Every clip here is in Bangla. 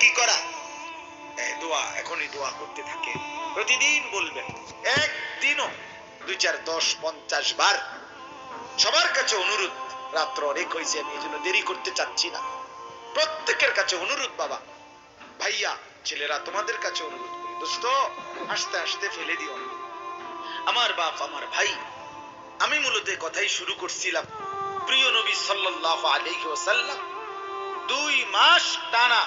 কি করা? দোয়া, এখনই দোয়া করতে থাকে, প্রতিদিন বলবেন, একদিনও 2, 4, 10, 50 বার। সবার কাছে অনুরোধ, রাত্র অনেক হয়েছে, আমি এই জন্য দেরি করতে চাচ্ছি না, প্রত্যেকের কাছে অনুরোধ বাবা, ভাইয়া, ছেলেরা, তোমাদের কাছে অনুরোধ করি, দোস্ত আস্তে আস্তে ফেলে দিও না। আমার বাপ, আমার ভাই, আমি মূলত কথাই শুরু করছিলাম, প্রিয় নবী সাল্লাল্লাহু আলাইহি ওয়াসাল্লাম 2 মাস টানা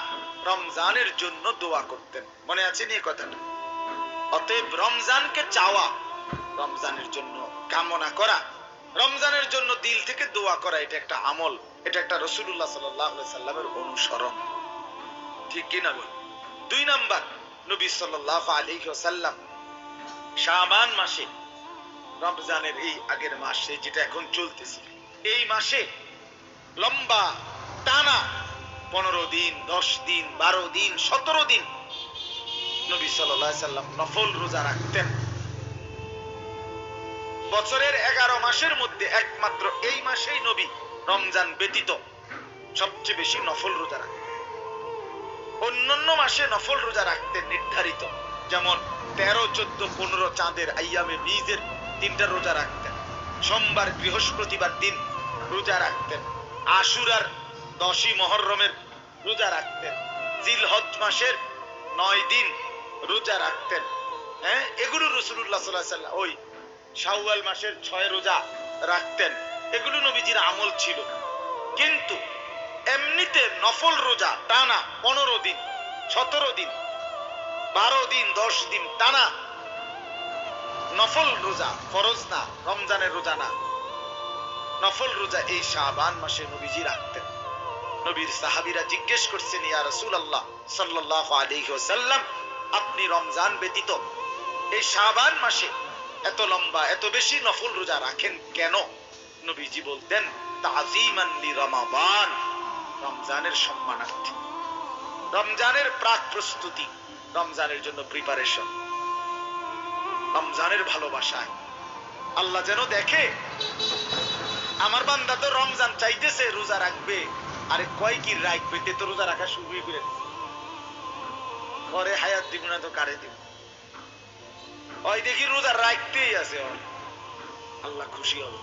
রমজানের জন্য দোয়া করতেন, মনে আছে নি কথাটা? অতএব রমজানকে চাওয়া, রমজানের জন্য কামনা করা, রমজানের জন্য দিল থেকে দোয়া করা, এটা একটা আমল, এটা একটা রাসূলুল্লাহ সাল্লাল্লাহু আলাইহি সাল্লামের অনুসরণ, ঠিক কি না বল? 2 নাম্বার, নবী সাল্লাল্লাহু আলাইহি ওয়াসাল্লাম শাবান মাসে, রমজানের এই আগের মাসে যেটা এখন চলতেছে, এই মাসে লম্বা টানা 15 দিন, 10 দিন, 12 দিন, 17 দিন নবী সাল্লাল্লাহু আলাইহি সাল্লাম নফল রোজা রাখতেন। বছরের 11 মাসের মধ্যে একমাত্র এই মাসেই নবী রমজান ব্যতীত সবচেয়ে বেশি নফল রোজা রাখতেন। অন্যান্য মাসে নফল রোজা রাখতেন নির্ধারিত, যেমন 13, 14, 15 চাঁদের আইয়ামে বীজের 3টা রোজা রাখতেন, সোমবার, বৃহস্পতিবার দিন রোজা রাখতেন, আশুরার 10ই মুহররমের রোজা রাখতেন, জিলহজ মাসের 9 দিন রোজা রাখতেন। হ্যাঁ, এগুলো রাসূলুল্লাহ সাল্লাল্লাহু আলাইহি ওয়াসাল্লাম ওই শাওয়াল মাসের 6 রোজা রাখতেন, এগুলো নবীজির আমল ছিল। কিন্তু এমনিতে নফল রোজা টানা 15 দিন, 17 দিন, 12 দিন, 10 দিন টানা নফল রোজা, ফরজ না, রমজানের রোজা না, নফল রোজা এই শাবান মাসে নবীজি রাখতেন। নবীর সাহাবীরা জিজ্ঞেস করছেন, ইয়া রাসূলুল্লাহ সাল্লাল্লাহু আলাইহি ওয়াসাল্লাম, আপনি রমজান ব্যতীত এই শাবান মাসে এত লম্বা, এত বেশি নফল রোজা রাখেন কেন? নবীজি বলতেন, তাযীমান লিরমাদান, রমজানের সম্মানার্থে, রমজানের প্রাক প্রস্তুতি, রমজানের জন্য প্রিপারেশন, রমজানের ভালোবাসায়। আল্লাহ যেন দেখে আমার বান্দা তো রমজান চাইতেছে, রোজা রাখবে, আরে কয় কি রাখবে, তে তো রোজা রাখা শুরুই করে ঘরে হায়াত দিব না তো কারে দিব, ওই দেখি রোজা রাখতেই আছে, আল্লাহ খুশি হবে,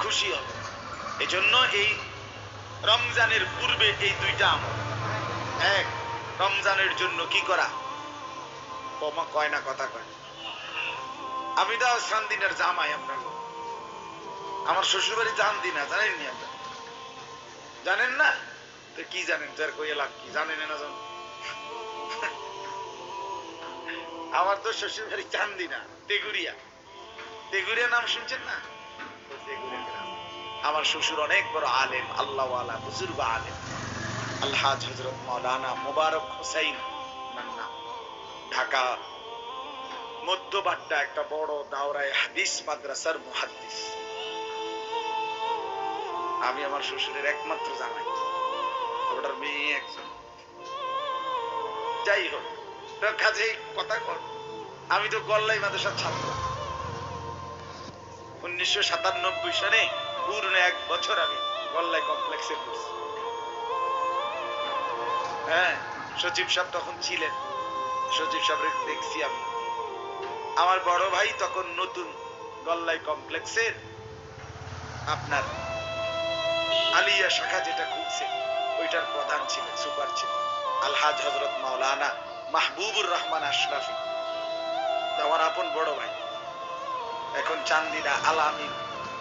খুশি হবে। এজন্য এই রমজানের পূর্বে এই 2টা আমল, এক, রমজানের জন্য কি করা, কমা কয় না, কথা কয়। আমি তো চান্দিনার জামাই, আপনার আমার শ্বশুর বাড়ি চান্দিনা, জানেন নি আপনার? জানেন না তো কি জানেন, তার কইয়া লাভ কি, জানেন না জানেন? আমার তো শ্বশুর বাড়ি চান্দিনা, তেগুরিয়া, তেগুরিয়া নাম শুনছেন না? আমার শ্বশুর অনেক বড় আলেম, আল্লাহওয়ালা, বুজুর্গ আলেম, আলহাজ হযরত মাওলানা মুবারক হোসেন নান্না, ঢাকা মধ্যবাড্ডা একটা বড় দাওরায়ে হাদিস মাদ্রাসার মুহাদ্দিস। আমি আমার শ্বশুরের একমাত্র জামাই, ওটার মেয়ে একজন। যাই হোক, তার কাছে কথা কর, আমি তো গল্লাই মাদ্রাসার ছাত্র। 1997 সালে পূর্ণ 1 বছর আমি গল্লাই কমপ্লেক্সে পড়ছি। হ্যাঁ, সচিব সাহেব তখন ছিলেন, সচিব সাহেব দেখছি আমি। আমার বড় ভাই তখন নতুন গল্লাই কমপ্লেক্সের আপনার আলিয়া শাখা যেটা খুলছে, ওইটার প্রধান ছিলেন, সুপার ছিলেন আলহাজ হযরত মাওলানা মাহবুবুর রহমান আশরাফি, আমার আপন বড় ভাই, এখন চান্দিনা আল আমিন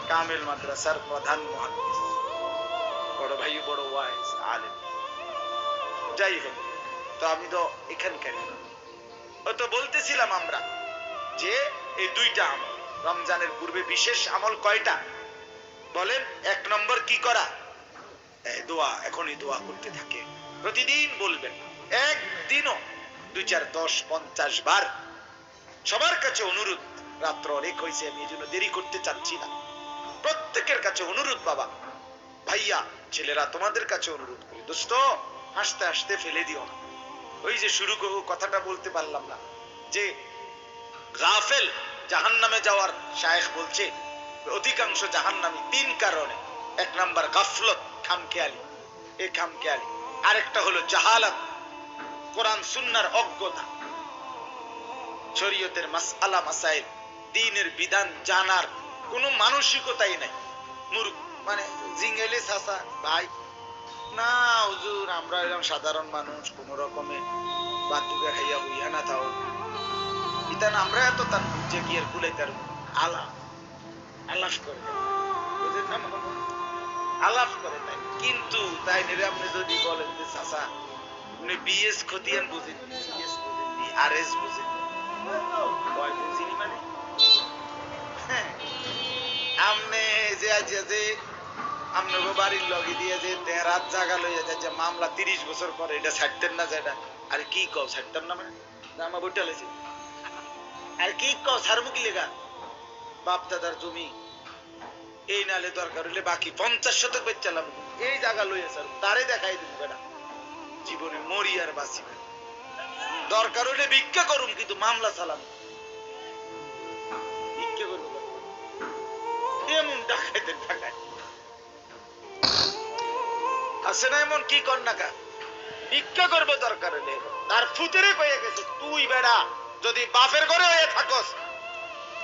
কামেল মাদ্রাসার প্রধান মুহাদ্দিস, বড় ভাই, বড় ওয়াইজ আলেম। যাই হোক, তো আমি তো এখানকার, তো বলতেছিলাম আমরা যে এই 2টা আমল রমজানের পূর্বে, বিশেষ আমল কয়টা বলেন? 1 নম্বর কি করা, দোয়া, এখনই দোয়া করতে থাকে, প্রতিদিন বলবেন, একদিনও 2, 4, 10, 50 বার। সবার কাছে অনুরোধ, রাত্র অনেক হয়েছে, আমি এই জন্য দেরি করতে চাচ্ছি না, প্রত্যেকের কাছে অনুরোধ বাবা, ভাইয়া, ছেলেরা, তোমাদের কাছে অনুরোধ করি, দোস্ত হাসতে হাসতে ফেলে দিও না। ওই যে শুরু কথাটা বলতে পারলাম না, যে গাফেল জাহান্নামে যাওয়ার শায়েখ বলছে অধিকাংশ জাহান্নামী 3 কারণে। 1 নাম্বার গাফলত, খামখেয়ালি, এই খামখেয়ালি। আরেকটা হলো জাহালাত, কোরআন সুন্নাহর অজ্ঞতা, শরীয়তের মাসআলা মাসাইল, দ্বীনের বিধান জানার কোনো মানসিকতাই নাই। মানে জিঙ্গেলে চাচা ভাই না হুজুর, আমরা এরকম সাধারণ মানুষ, কোন রকমে বাতুকে খাইয়া হইয়া না তাও ইতান আমরা এত তার বুঝে গিয়ে কুলাই তার আলাপ করে বুঝেন না, আলাপ করে তাই। কিন্তু তাই নেবে আপনি যদি বলেন যে চাচা আপনি বিএস খতিয়ান বুঝেন, সিএস বুঝেন, আরএস বুঝেন, কয় বুঝিনি মানে হ্যাঁ আমনে যে আছে যে আপনাকে বাড়ির লগে দিয়ে যে রাত জাগা লইয়া যায় যে মামলা 30 বছর পরে এটা ছাড়তেন না, যেটা আর কি কও ছাড়তাম না মানে আমার বইটা লেছে আর কি কও ছাড়বো কি লেগা, বাপ দাদার জমি এই নালে দরকার হইলে বাকি 50 শতক বেচালাম এই জায়গা লইয়া স্যার তারে দেখাই দিব বেটা, জীবনে মরি আর বাঁচি দরকার হইলে ভিক্ষা করুম কিন্তু মামলা চালাম ভিক্ষা করবো এমন ডাকাইতেন ঢাকায় আছে না এমন কি কর না কা ভিক্ষা করবো দরকার হলে। তার ফুতেরে কয়ে গেছে তুই বেড়া যদি বাপের ঘরে হয়ে থাকস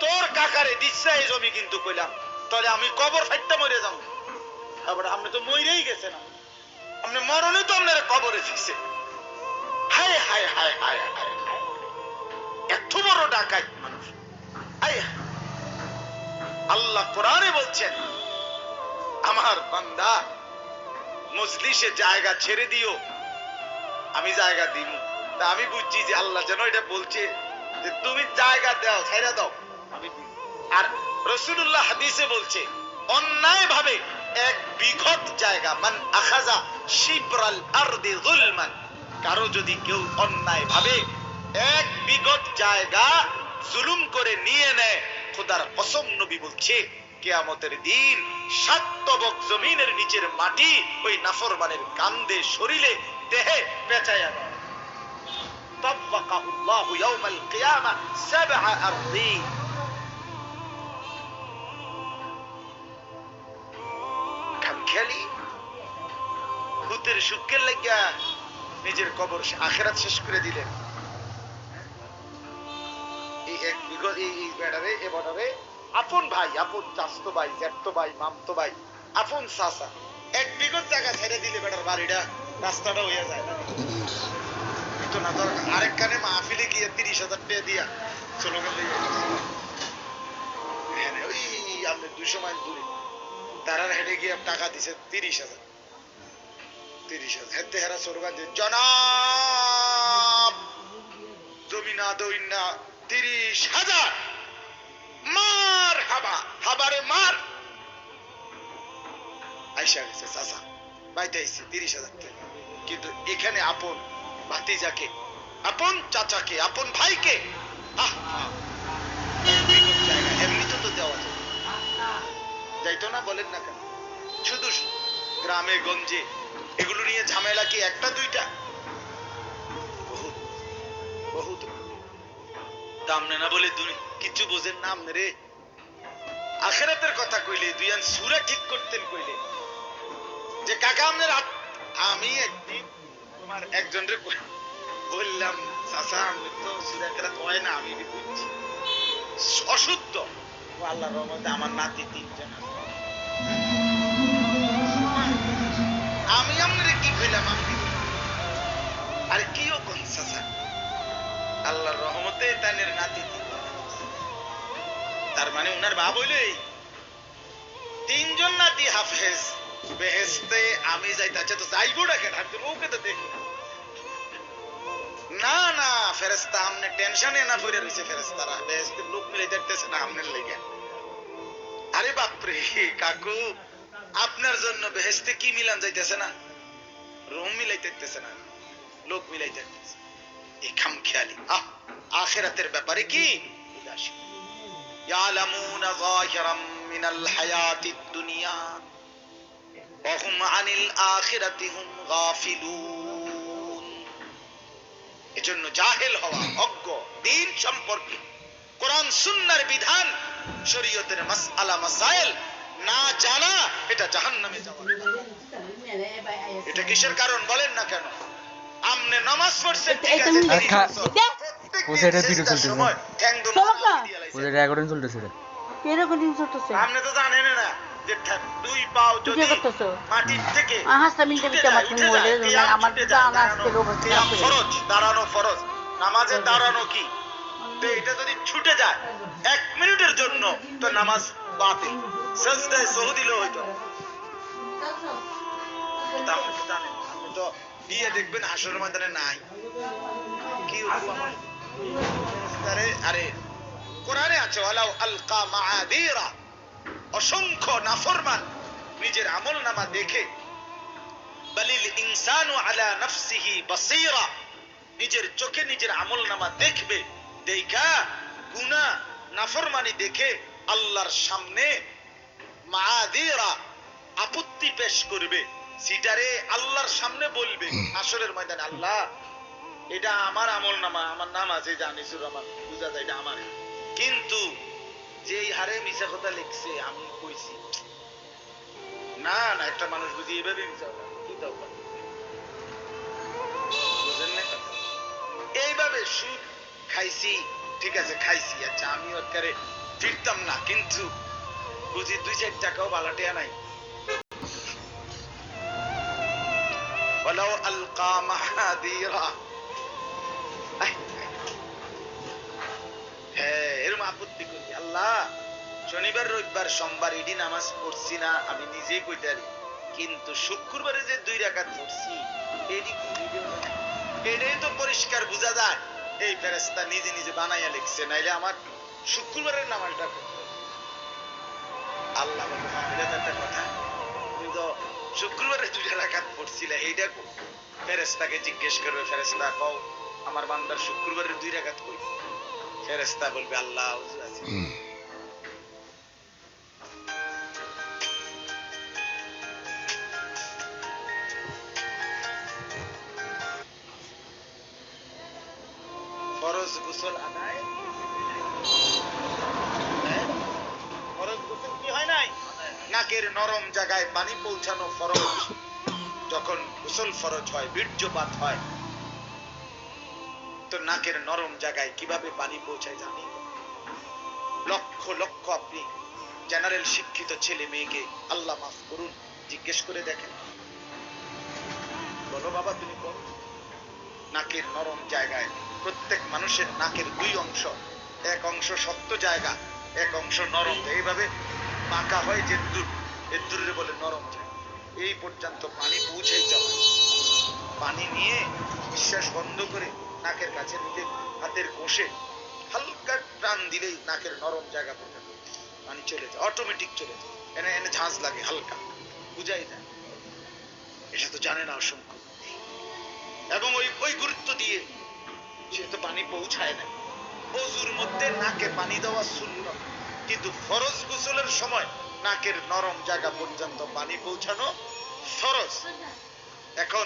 তোর কাকারে দিচ্ছে এই জমি কিন্তু কইলাম তাহলে আমি কবর ফাইটটা মরে যাবো। তারপরে আপনি তো মরেই গেছে না, আপনি মরণে তো আপনার কবরে ফিরছে। হায় হায় হায় হায় হায় এত বড় ডাকাত মানুষ। আল্লাহ কোরআনে বলছেন আমার বান্দা মজলিসে জায়গা ছেড়ে দিও, আমি জায়গা দিব। তা আমি বুঝছি যে আল্লাহ যেন এটা বলছে যে তুমি জায়গা দাও, ছেড়ে দাও, আমি দিব। আর রাসূলুল্লাহ হাদিসে বলছে অন্যায় ভাবে 1 বিঘত জায়গা মান আখাযা শিবরাল আরদি যুলমান, কারো যদি কেউ অন্যায় ভাবে 1 বিঘত জায়গা জুলুম করে নিয়ে নেয়, খোদার কসম নবী বলছে কিয়ামতের দিন 7 তবক জমিনের নিচের মাটি ওই নাফরমানের কান্দে শরীরে দেহে পেঁচায়া দেয়। তাবাকাহুল্লাহু ইয়াউমাল কিয়ামাহ 7 আরদিন। খামখেয়ালি ভূতের সুখের লাগিয়া নিজের কবর আখিরাত শেষ করে দিলেন। এই 1 বিঘত এই বেড়ারে এ বড়রে আপন ভাই, আপন চাচতো ভাই, জ্যাঠতো ভাই, মামতো ভাই, আপন চাচা 1 বিঘত জায়গা ছেড়ে দিলে বেটার বাড়িটা রাস্তাটা হইয়া যায় না তো না দরকার। আরেক কানে মাহফিলে গিয়ে 30,000 টাকা দিয়া চলো গেলে হ্যাঁ ওই আপনি 200 মাইল দূরে তারার হেঁটে গিয়ে টাকা দিছে 30,000 হেঁটে হেরা সরকার দিয়ে জনাব জমিনা দইনা 30,000 মার হাবা হাবারে মার আইসা গেছে চাচা বাইতে আইছে 30,000 টাকা। কিন্তু এখানে আপন ভাতিজাকে, আপন চাচাকে, আপন ভাইকে জায়গা এমনি তো দেওয়া যায় যাইতো না, বলেন না কেন? শুধু গ্রামে গঞ্জে এগুলো নিয়ে ঝামেলা কি একটা দুইটা? বহুত বহুত দাম না বলে কিছু বোঝেন না আপনি রে। আখিরাতের কথা কইলে দুইয়ান সূরা ঠিক করতেন কইলে যে কাকা আপনার আমি একদিন তোমার একজনের বললাম চাচা আমি তো সূরা কেরাত হয় না, আমি বুঝছি অশুদ্ধ। আল্লাহর রহমতে আমার নাতি 3 জন আছে। আমি আপনারে কি কইলাম আমি আরে কিও কোন চাচা আল্লাহর রহমতে তানের নাতি 3 জন। তার মানে উনার বাপ হইলো 3 জন নাতি হাফেজ বেহেশতে। আমি যাইতে আচ্ছা তো যাইবো না কেন? আমি তো ওকে তো দেখি না না ফেরেশতা আমনে টেনশনে না পড়ে রইছে, ফেরেশতারা বেহেশতে লোক মিলাই দেখতেছে না আমনের লাগা। আরে বাপ রে কাকু আপনার জন্য বেহেশতে কি মিলান যাইতেছে না, রুম মিলাইতেছে না, লোক মিলাইতেছে। এই খামখেয়ালি আখিরাতের ব্যাপারে কি উদাসীন। ইয়ালামুনা যাহিরাম মিনাল হায়াতিদ দুনিয়া ওয়া হুম আনিল আখিরাতি হুম গাফিলুন। এজন্য জাহেল হওয়া, অজ্ঞ, দ্বীন সম্পর্কে কোরআন সুন্নাহর বিধান শরীয়তের মাসআলা মাসাইল না জানা এটা জাহান্নামে যাওয়ার কারণ। এটা কিসের কারণ বলেন না কেন? আমনে নামাজ নামাজ পড়ছেন ঠিক আছে, প্রত্যেকদিন সিজদার সময় ঠ্যাং দুটো দিয়ে লাইছেন। ওদের রেকর্ডিং চলতেছে রে। রেকর্ডিং চলতেছে। আপনি তো জানেন না যে দুই পাও যদি মাটির থেকে ছুটে যায়, উঠে যায়, কিয়াম ছুটে যায়, কিয়াম ফরজ, দাঁড়ানো ফরজ, নামাজে দাঁড়ানো কি, তো এটা যদি ছুটে যায় 1 মিনিটের জন্য তো নামাজ বাতিল, সিজদায় সহু দিলেও হইতো না। এটা আপনি তো জানেন, আপনি তো গিয়ে দেখবেন হাসরের ময়দানে নাই কি আরে কোরআনে আছে ওয়ালাউ আলকা মাআদিরা, অসংখ্য নাফরমান নিজের আমলনামা দেখে, বালিল ইনসানু আলা নাফসিহি বাসীরা, নিজের চোখে নিজের আমলনামা দেখবে, দেখা গুনাহ নাফরমানি দেখে আল্লাহর সামনে মাআদিরা আপত্তি পেশ করবে, সিটারে আল্লাহর সামনে বলবে হাসরের ময়দানে, আল্লাহ এটা আমার আমলনামা, আমার নাম আছে জানিসুর রহমান, বুঝা যায় এটা আমার, কিন্তু যেই হারে মিছা কথা লিখছে আমি কইছি না না, একটা মানুষ বুঝি এভাবে মিছা কথা কি দাও, বুঝেন না কথা? এইভাবে সুদ খাইছি, ঠিক আছে খাইছি, আচ্ছা আমি ওরকারে ফিরতাম না, কিন্তু বুঝি 2-4 টাকাও বালাটিয়া নাই। ওয়ালাউ আলকা মাহাদিরা, হ্যাঁ এরকম আপত্তি করি, আল্লাহ শনিবার রবিবার সোমবার এডি নামাজ পড়ছি না আমি নিজেই কইতে পারি, কিন্তু শুক্রবারে যে 2 রাকাত পড়ছি এডি এটাই তো পরিষ্কার বোঝা যায় এই ফেরেশতা নিজে নিজে বানাইয়া লিখছে, নাইলে আমার শুক্রবারের নামাজটা আল্লাহ বলে এটা তো একটা কথা, তুমি তো শুক্রবারে 2 রাকাত পড়ছিলে, এইটা ফেরেশতাকে জিজ্ঞেস করবে, ফেরেশতা কও আমার বান্দার শুক্রবারের 2 রাকাত কই, ফেরেশতা বলবে আল্লাহ হুজুর আছে। ফরজ গোসল আদায়, ফরজ গোসল কি হয় নাই, নাকের নরম জায়গায় পানি পৌঁছানো ফরজ, যখন গোসল ফরজ হয়, বীর্যপাত হয়, তো নাকের নরম জায়গায় কিভাবে পানি পৌঁছায় জানি, লক্ষ লক্ষ আপনি জেনারেল শিক্ষিত ছেলে মেয়েকে আল্লাহ মাফ করুন জিজ্ঞেস করে দেখেন, বলো বাবা তুমি বলো, নাকের নরম জায়গায়, প্রত্যেক মানুষের নাকের 2 অংশ, এক অংশ শক্ত জায়গা, এক অংশ নরম, এইভাবে বাঁকা হয় যে দূরে বলে নরম জায়গা, এই পর্যন্ত পানি পৌঁছে যাওয়া, পানি নিয়ে নিঃশ্বাস বন্ধ করে নাকের কাছে নিতে হাতের কোষে হালকা টান দিলেই নাকের নরম জায়গা পর্যন্ত পানি চলে যায়, অটোমেটিক চলে যায়, এনে এনে ঝাঁজ লাগে হালকা, বুঝাই যায়, এটা তো জানে না অসংখ্য, এবং ওই গুরুত্ব দিয়ে সে তো পানি পৌঁছায় না। ওযুর মধ্যে নাকে পানি দেওয়া সুন্নাত, কিন্তু ফরজ গোসলের সময় নাকের নরম জায়গা পর্যন্ত পানি পৌঁছানো ফরজ। এখন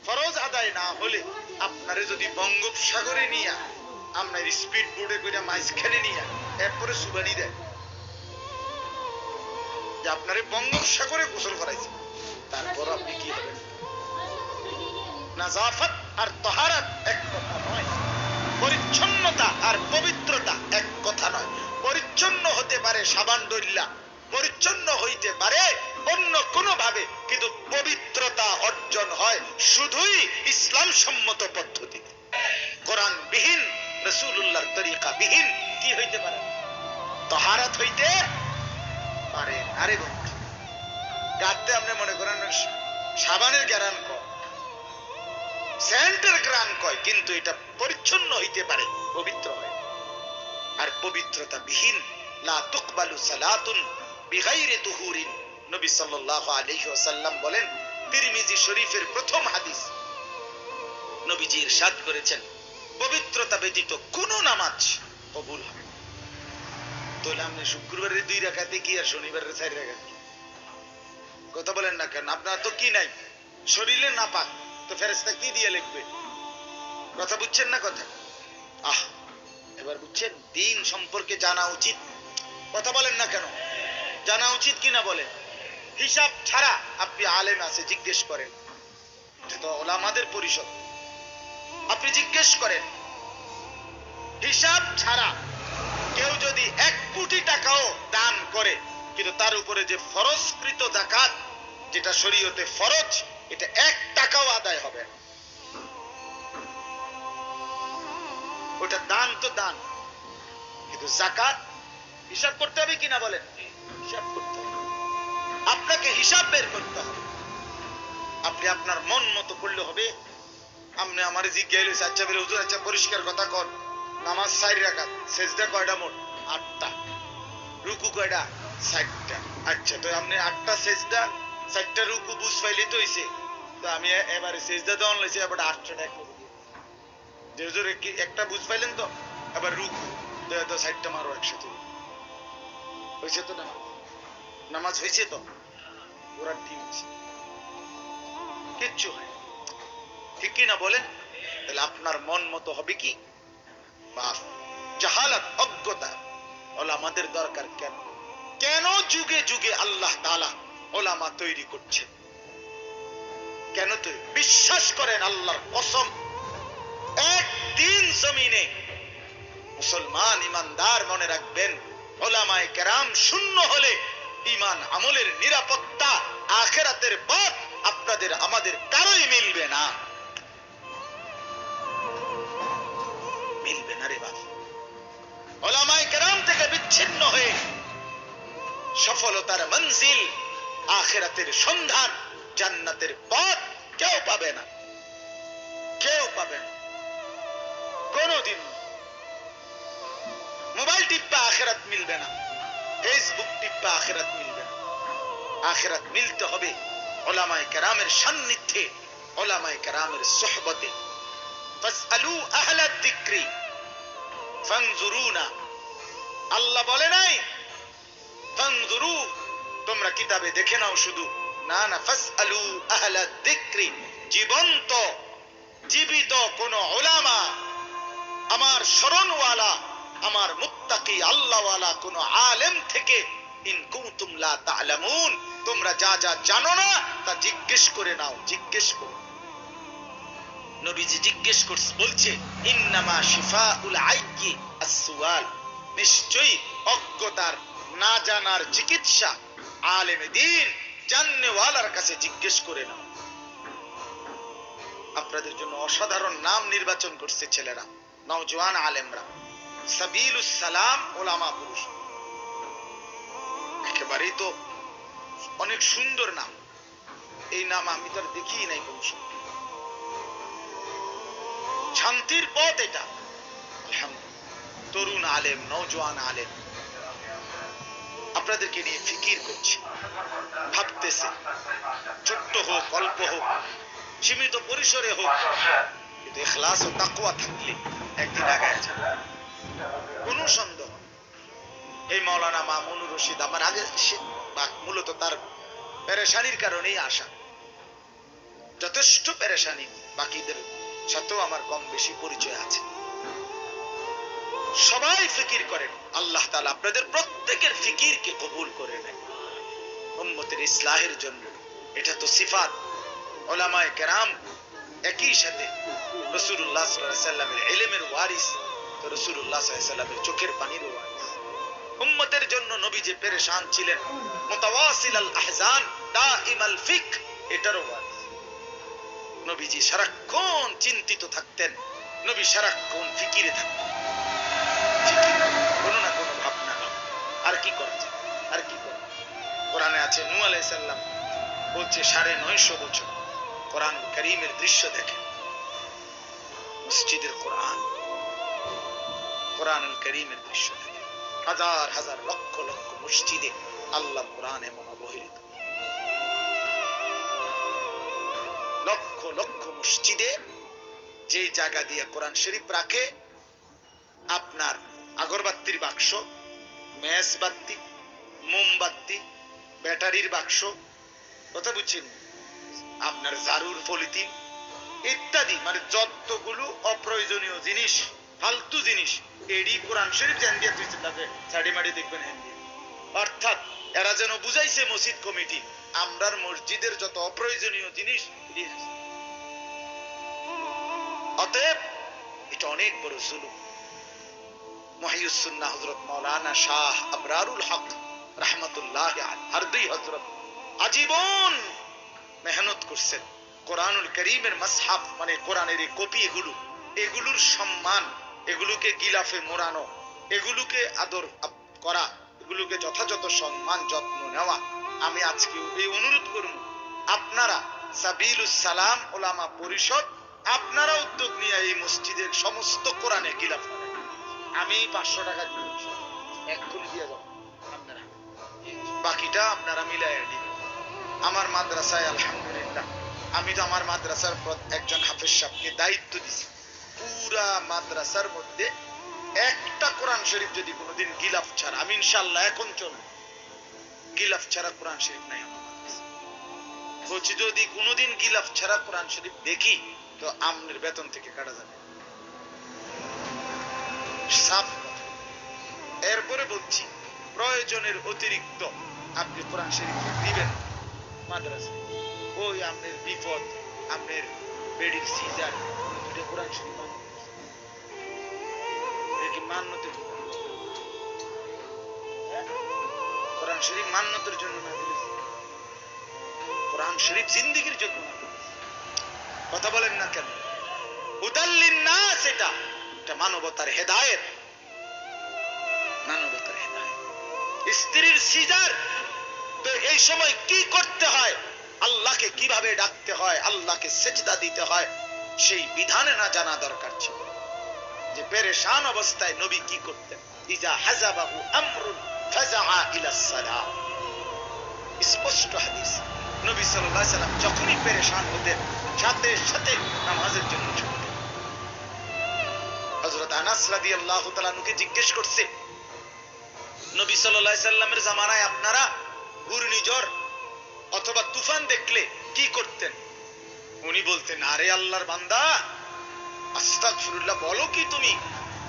ফরজ আদায় না হলে আপনারে যদি বঙ্গোপসাগরে নিয়া আপনার স্পিড বোর্ডে করে মাঝখানে নিয়া এরপরে সুবানি দেয় যে আপনারে বঙ্গোপসাগরে গোসল করাইছে, তারপর আপনি কি হবেন? নাজাফত আর তাহারাত এক কথা নয়, পরিচ্ছন্নতা আর পবিত্রতা এক কথা নয়। পরিচ্ছন্ন হতে পারে সাবান ডল্লা, পরিচ্ছন্ন হইতে পারে অন্য কোনো ভাবে, কিন্তু পবিত্রতা অর্জন হয় শুধুই ইসলাম সম্মত পদ্ধতিতে, কোরআন বিহীন, রাসূলুল্লাহর তরিকা বিহীন কি হইতে পারে? তাহারাত হইতে পারে। আরে বন্ধু, গাতে আপনি মনে করেন সাবানের গ্যারান কয়, সেন্টের গ্রান কয়, কিন্তু এটা পরিচ্ছন্ন হইতে পারে, পবিত্র হয়। আর পবিত্রতা বিহীন লা তুকবালু সালাতুন বিগাইরি তুহুরিন, নবী সাল্লাল্লাহু আলাইহি ওয়াসাল্লাম বলেন, তিরমিজি শরীফের প্রথম হাদিস, নবীজি ইরশাদ করেছেন পবিত্রতা ব্যতীত কোনো নামাজ কবুল হবে না। তাহলে আপনি শুক্রবারের 2 রাকাতে কি আর শনিবারের 4 রাকাত কি? কথা বলেন না কেন? আপনার তো কি নাই, শরীরে নাপাক, তো ফেরেশতা কি দিয়ে লিখবে? কথা বুঝছেন না কথা? এবার বুঝছেন? দিন সম্পর্কে জানা উচিত। কথা বলেন না কেন? জানা উচিত কি না বলেন? হিসাব ছাড়া আপনি আলেম আছে জিজ্ঞেস করেন, এটা তো ওলামাদের পরিষদ, আপনি জিজ্ঞেস করেন, হিসাব ছাড়া কেউ যদি 1 কোটি টাকাও দান করে, কিন্তু তার উপরে যে ফরজকৃত যাকাত, যেটা শরীয়তে ফরজ, এটা 1 টাকাও আদায় হবে না। ওটা দান তো দান, কিন্তু যাকাত হিসাব করতে হবে কিনা বলেন? হিসাব করতে হবে, আপনাকে হিসাব বের করতে হবে। আপনি আপনার মন মতো করলে হবে। আপনি আমার জিজ্ঞাসা হইছে, আচ্ছা বলে হুজুর, আচ্ছা পরিষ্কার কথা কর, নামাজ 4 রাকাত, সেজদা কয়টা মোট? 8টা, রুকু কয়টা? 4টা। আচ্ছা, তো আপনি 8টা সেজদা 4টা রুকু বুঝ পাইলে তো হইছে। তো আমি এবারে সেজদা দেওয়ান লাইছি, এবার 8টা টাকা যে হুজুর একটা বুঝ পাইলেন তো, এবার রুকু তো 4টা মারো একসাথে। হয়েছে তো নামাজ? নামাজ হয়েছে তো? ওরা টিম হয়েছে, কিচ্ছু হয়, ঠিক কি না বলেন? তাহলে আপনার মন মতো হবে কি? বাস, জাহালাত, অজ্ঞতা। ওলামাদের দরকার কেন? কেন যুগে যুগে আল্লাহ তাআলা ওলামা তৈরি করছেন? কেন তৈরি? বিশ্বাস করেন, আল্লাহর কসম, একদিন জমিনে মুসলমান ইমানদার মনে রাখবেন, ওলামায়ে কেরাম শূন্য হলে ঈমান আমলের নিরাপত্তা আখিরাতের পথ আপনাদের আমাদের কারোই মিলবে না, মিলবে না রে বাবা। ওলামায়ে কেরাম থেকে বিচ্ছিন্ন হয়ে সফলতার মঞ্জিল, আখিরাতের সন্ধান, জান্নাতের পথ কেউ পাবে না, কেউ পাবে না কোনদিন। মোবাইল টিপ্পা আখিরাত মিলবে না, ফেসবুক টিপ্পা আখিরাত মিলবে না। আখিরাত মিলতে হবে ওলামায়ে কেরামের সান্নিধ্যে, ওলামায়ে কেরামের সুহবতে। ফাসআলু আহলাদ যিকরি ফানজুরুনা, আল্লাহ বলে নাই ফানজুরু, তোমরা কিতাবে দেখে নাও শুধু, না না, ফাসআলু আহলাদ যিকরি, জীবন্ত জীবিত কোন উলামা, আমার শরণওয়ালা, আমার মুত্তাকি আল্লাহওয়ালা কোন আলেম থেকে, ইন কুনতুম লা তা'লামুন, তোমরা যা যা জানো না তা জিজ্ঞেস করে নাও, জিজ্ঞেস করো। নবীজি জিজ্ঞেস করছে, বলছে ইন্নামা শিফাউল আইয়ি আস-সুয়াল, নিশ্চয়ই অজ্ঞতার, না জানার চিকিৎসা আলেমে দ্বীন, জাননেওয়ালার কাছে জিজ্ঞেস করে নাও। আপনাদের জন্য অসাধারণ নাম নির্বাচন করছে ছেলেরা, নওজোয়ান আলেমরা, সাবিলুস সালাম ওলামা পুরুষ, একেবারেই তো অনেক সুন্দর নাম। এই নাম আমি তো আর দেখিই নাই কোন সময়। শান্তির পথ এটা, আলহামদুলিল্লাহ। তরুণ আলেম, নওজোয়ান আলেম, আপনাদেরকে নিয়ে ফিকির করছে, ভাবতেছে, ছোট্ট হোক, অল্প হোক, সীমিত পরিসরে হোক, কিন্তু ইখলাস ও তাকওয়া থাকলে একদিন আগায় যাবে, কোনো সন্দেহ। এই মাওলানা মামুনুর রশিদ আমার আগে, মূলত তার পেরেশানির কারণেই আসা, যথেষ্ট পেরেশানি, বাকিদের সাথেও আমার কম বেশি পরিচয় আছে। সবাই ফিকির করেন, আল্লাহ তাআলা আপনাদের প্রত্যেকের ফিকিরকে কবুল করে নেন উম্মতের ইসলাহের জন্য। এটা তো সিফাত। উলামায়ে কেরাম একই সাথে রাসূলুল্লাহ সাল্লাল্লাহু আলাইহি সাল্লামের ইলমের ওয়ারিস, তো রাসূলুল্লাহ সাল্লাল্লাহু আলাইহি সাল্লামের চোখের পানির ওয়ারিস। উম্মতের জন্য নবী যে পেরেশান ছিলেন, মুতাওয়াসিল আল আহজান দাইমাল ফিক, এটারও ওয়ারিস। নবীজি সারাক্ষণ চিন্তিত থাকতেন, নবী সারাক্ষণ ফিকিরে থাকতেন, কোনো না কোনো ভাবনা। আর কি করা যায়, আর কি করা? কোরআনে আছে নূহ আলাইহিস সালাম বলছে 950 বছর কোরআন কারীমের দৃশ্য দেখে, মসজিদের কোরআন, কোরআনুল কারীমের দৃশ্য দেখে, হাজার হাজার লক্ষ লক্ষ মসজিদে আল্লাহ কোরআন এমন অবহেলিত, লক্ষ লক্ষ মসজিদে যে জায়গা দিয়ে কোরআন শরীফ রাখে, আপনার আগরবাতির বাক্স, মেসবাতি, মোমবাতি, ব্যাটারির বাক্স, কথা বুঝছেন, আপনার জারুর পলিথিন ইত্যাদি, মানে যতগুলো অপ্রয়োজনীয় জিনিস, ফালতু জিনিস, এডি কোরআন শরীফ জান দিয়ে তুই তাদের সাড়ি মাড়ি দেখবেন হ্যাঁ দিয়ে। অর্থাৎ এরা যেন বুঝাইছে মসজিদ কমিটি, আমরার মসজিদের যত অপ্রয়োজনীয় জিনিস, অতএব এটা অনেক বড় জুলুম। মুহিয়্যিস সুন্নাহ হযরত মাওলানা শাহ আবরারুল হক রাহমাতুল্লাহ আলাইহি আর দুই হযরত আজীবন মেহনত করছেন কোরআনুল কারীমের মাসহাফ মানে কোরআনের এই কপি, এগুলোর সম্মান, এগুলোকে গিলাফে মোড়ানো, এগুলোকে আদর করা, এগুলোকে যথাযথ সম্মান যত্ন নেওয়া। আমি আজকে এই অনুরোধ করব, আপনারা সাবিলুস সালাম ওলামা পরিষদ আপনারা উদ্যোগ নিয়ে এই মসজিদের সমস্ত কোরআনে গিলাফ করেন। আমি 500 টাকা দিব, এক্ষুনি দিয়ে যাবো, আপনারা বাকিটা আপনারা মিলাইয়া দিবেন। আমার মাদ্রাসায় আলহামদুলিল্লাহ আমি তো আমার মাদ্রাসার একজন হাফেজ সাহেবকে দায়িত্ব দিছি, পুরা মাদ্রাসার মধ্যে একটা কোরআন শরীফ যদি কোনোদিন গিলাফ ছাড়া, আমি ইনশাআল্লাহ এখন চল গিলাফ ছাড়া কোরআন শরীফ নাই আমার মাদ্রাসায়। বলছি যদি কোনোদিন গিলাফ ছাড়া কোরআন শরীফ দেখি তো আমনের বেতন থেকে কাটা যাবে, সাফ কথা। এরপরে বলছি প্রয়োজনের অতিরিক্ত আপনি কোরআন শরীফ দিবেন মাদ্রাসায়, ওই আপনার বিপদ, আপনার বেডির সিজার, দুটো কোরআন শরীফ মান্যতের কোরআন শরীফ মান্যতের জন্য না দিয়েছে, কোরআন শরীফ জিন্দেগির জন্য না দিয়েছে। কথা বলেন না কেন? হুদাল্লিন নাস, এটা মানবতার হেদায়েত, মানবতার হেদায়েত। স্ত্রীর সিজার, তো এই সময় কি করতে হয়, আল্লাহকে কিভাবে ডাকতে হয়, আল্লাহকে সেজদা দিতে হয়, সেই বিধানে না জানা দরকার ছিল। যে পেরেশান অবস্থায় নবী কি করতেন, ইজা হাযাবাহু আমরুন ফাযাআ ইলাস সালাহ, স্পষ্ট হাদিস। নবী সাল্লাল্লাহু আলাইহি সাল্লাম যখনই পেরেশান হতেন সাথে সাথে নামাজের জন্য ছুটতেন। হযরত আনাস রাদিয়াল্লাহু তাআলা নুকে জিজ্ঞেস করছে, নবী সাল্লাল্লাহু আলাইহি সাল্লামের জামানায় আপনারা ঘূর্ণিঝড় অথবা তুফান দেখলে কি করতেন? উনি বলতেন, আরে আল্লাহর বান্দা, আস্তাগফিরুল্লাহ, বলো কি তুমি?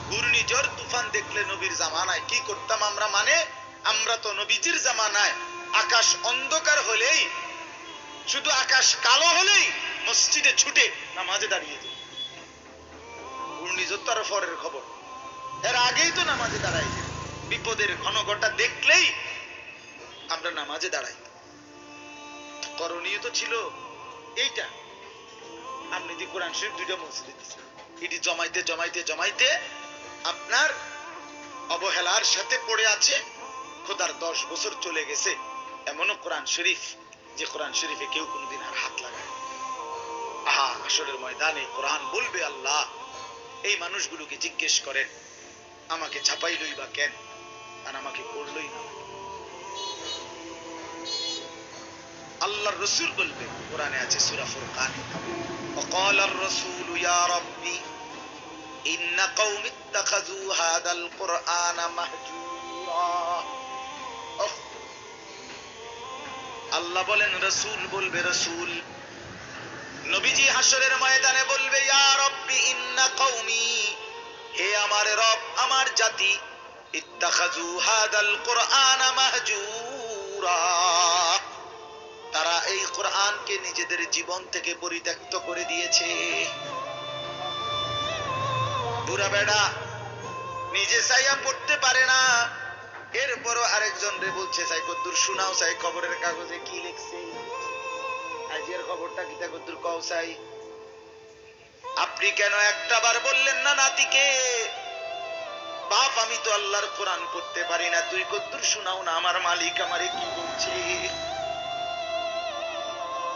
ঘূর্ণিঝড় তুফান দেখলে নবীর জামানায় কি করতাম আমরা? মানে আমরা তো নবীজির জামানায় আকাশ অন্ধকার হলেই, শুধু আকাশ কালো হলেই মসজিদে ছুটে নামাজে দাঁড়িয়ে যেত। ঘূর্ণিঝড় তো আরো পরের খবর, এর আগেই তো নামাজে দাঁড়াই যেত। বিপদের ঘন ঘটা দেখলেই আমরা নামাজে দাঁড়াই। করণীয় তো ছিল এইটা। আপনি যে কোরআন শরীফ দুইটা মসজিদে দিচ্ছেন, এটি জমাইতে জমাইতে জমাইতে আপনার অবহেলার সাথে পড়ে আছে, খোদার 10 বছর চলে গেছে, এমনও কোরআন শরীফ যে কোরআন শরীফে কেউ কোনোদিন আর হাত লাগায়। আহা, আসরের ময়দানে কোরআন বলবে, আল্লাহ এই মানুষগুলোকে জিজ্ঞেস করেন আমাকে ছাপাইলই বা কেন, আর আমাকে পড়লই না। আল্লাহর রাসূল বলবে, কোরআনে আছে সূরা ফুরকানে, وقال الرسول يا ربي إن قوم اتخذوا هذا القرآن مهجورا। আল্লাহ বলেন, রাসূল বলবে, রাসূল নবীজি হাসরের ময়দানে বলবে, ইয়া রব্বি ইন্না কওমি, হে আমার রব, আমার জাতি, ইত্তাখাযু হাদাল কুরআনা মাহজুরা, তারা এই কোরআনকে নিজেদের জীবন থেকে পরিত্যক্ত করে দিয়েছে। বুড়া বেড়া নিজে চাইয়া পড়তে পারে না, এরপরও আরেকজন রে বলছে, চাই কদ্দুর শোনাও, চাই খবরের কাগজে কি লিখছে, আজকের খবরটা কিতা কদ্দুর কও চাই। আপনি কেন একটা বার বললেন না নাতিকে, বাপ আমি তো আল্লাহর কোরআন পড়তে পারি না, তুই কদ্দুর শোনাও না আমার মালিক আমারে কি বলছে।